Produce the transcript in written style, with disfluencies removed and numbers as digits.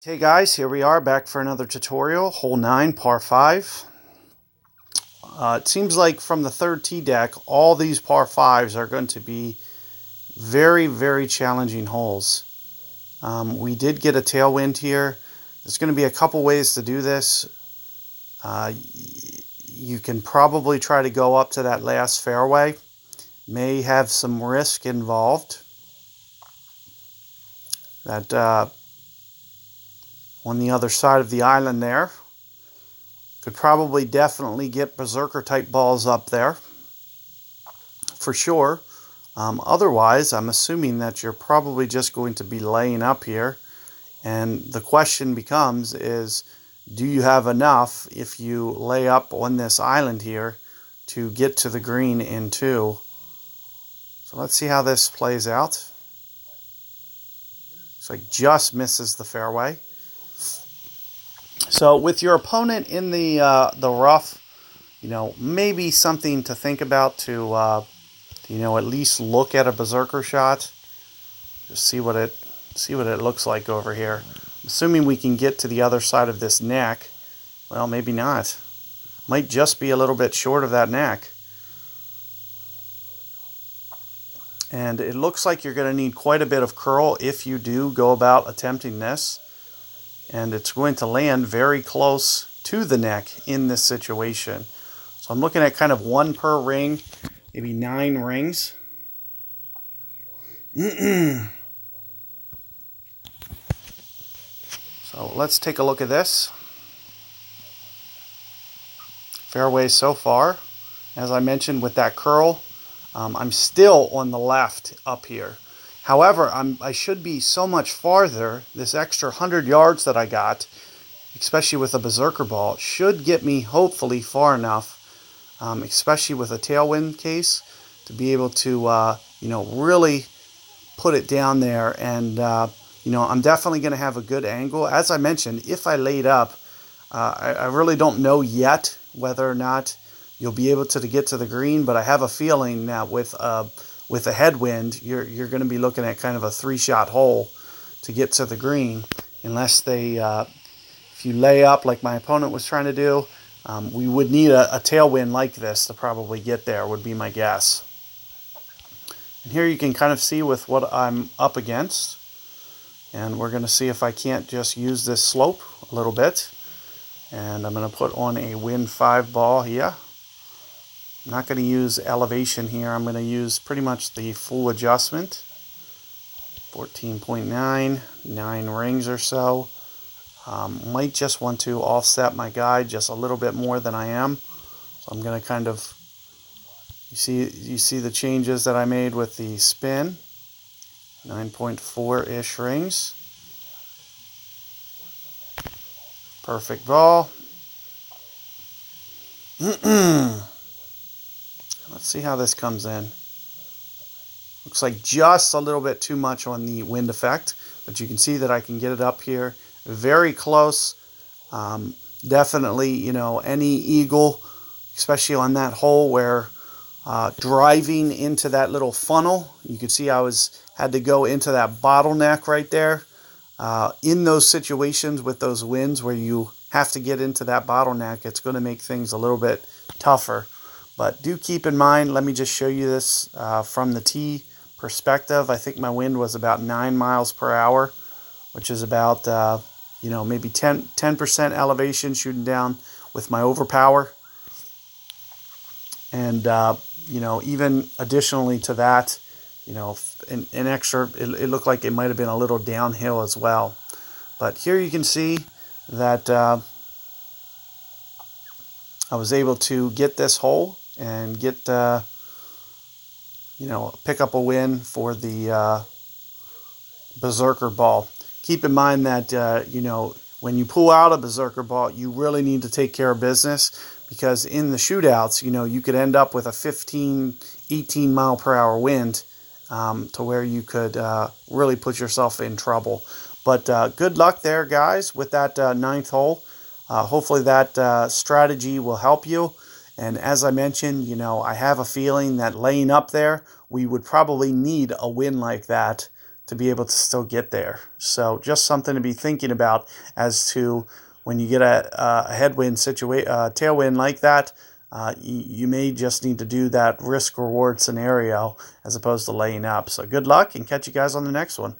Okay guys, here we are back for another tutorial, hole 9, par 5. It seems like from the third tee deck, all these par 5s are going to be very, very challenging holes. We did get a tailwind here. There's going to be a couple ways to do this. You can probably try to go up to that last fairway. May have some risk involved. That on the other side of the island there. Could probably definitely get berserker type balls up there for sure. Otherwise, I'm assuming that you're probably just going to be laying up here. And the question becomes is, do you have enough if you lay up on this island here to get to the green in 2? So let's see how this plays out. So it just misses the fairway. So with your opponent in the rough, maybe something to think about to, at least look at a berserker shot. Just see what it looks like over here. Assuming we can get to the other side of this neck. Well, maybe not. Might just be a little bit short of that neck. And it looks like you're going to need quite a bit of curl if you do go about attempting this. And it's going to land very close to the neck in this situation. So I'm looking at kind of 1 per ring, maybe 9 rings. So let's take a look at this. Fairway so far. As I mentioned with that curl, I'm still on the left up here. However, I should be so much farther. This extra 100 yards that I got, especially with a berserker ball, should get me hopefully far enough, especially with a tailwind case, to be able to, really put it down there. And, I'm definitely going to have a good angle. As I mentioned, if I laid up, I really don't know yet whether or not you'll be able to get to the green, but I have a feeling that with a headwind, you're going to be looking at kind of a 3-shot hole to get to the green, unless if you lay up like my opponent was trying to do, we would need a tailwind like this to probably get there, would be my guess. And here you can kind of see with what I'm up against, and we're going to see if I can't just use this slope a little bit. And I'm going to put on a wind 5 ball here. I'm not going to use elevation here. I'm going to use pretty much the full adjustment. 14.9, 9 rings or so. Might just want to offset my guide just a little bit more than I am. So I'm going to kind of, you see the changes that I made with the spin. 9.4-ish rings. Perfect ball. Let's see how this comes in. Looks like just a little bit too much on the wind effect, but you can see that I can get it up here very close. Definitely, any eagle, especially on that hole where driving into that little funnel, you can see I had to go into that bottleneck right there. In those situations with those winds where you have to get into that bottleneck, it's going to make things a little bit tougher. But do keep in mind, let me just show you this from the tee perspective. I think my wind was about 9 miles per hour, which is about, maybe 10% elevation shooting down with my overpower. And, even additionally to that, an extra, it looked like it might have been a little downhill as well. But here you can see that I was able to get this hole and get, pick up a win for the berserker ball. Keep in mind that, when you pull out a berserker ball, you really need to take care of business, because in the shootouts, you could end up with a 15, 18 mile per hour wind to where you could really put yourself in trouble. But good luck there, guys, with that 9th hole. Hopefully that strategy will help you. And as I mentioned, I have a feeling that laying up there, we would probably need a win like that to be able to still get there. So just something to be thinking about as to when you get a headwind tailwind like that. You may just need to do that risk-reward scenario as opposed to laying up. So good luck, and catch you guys on the next one.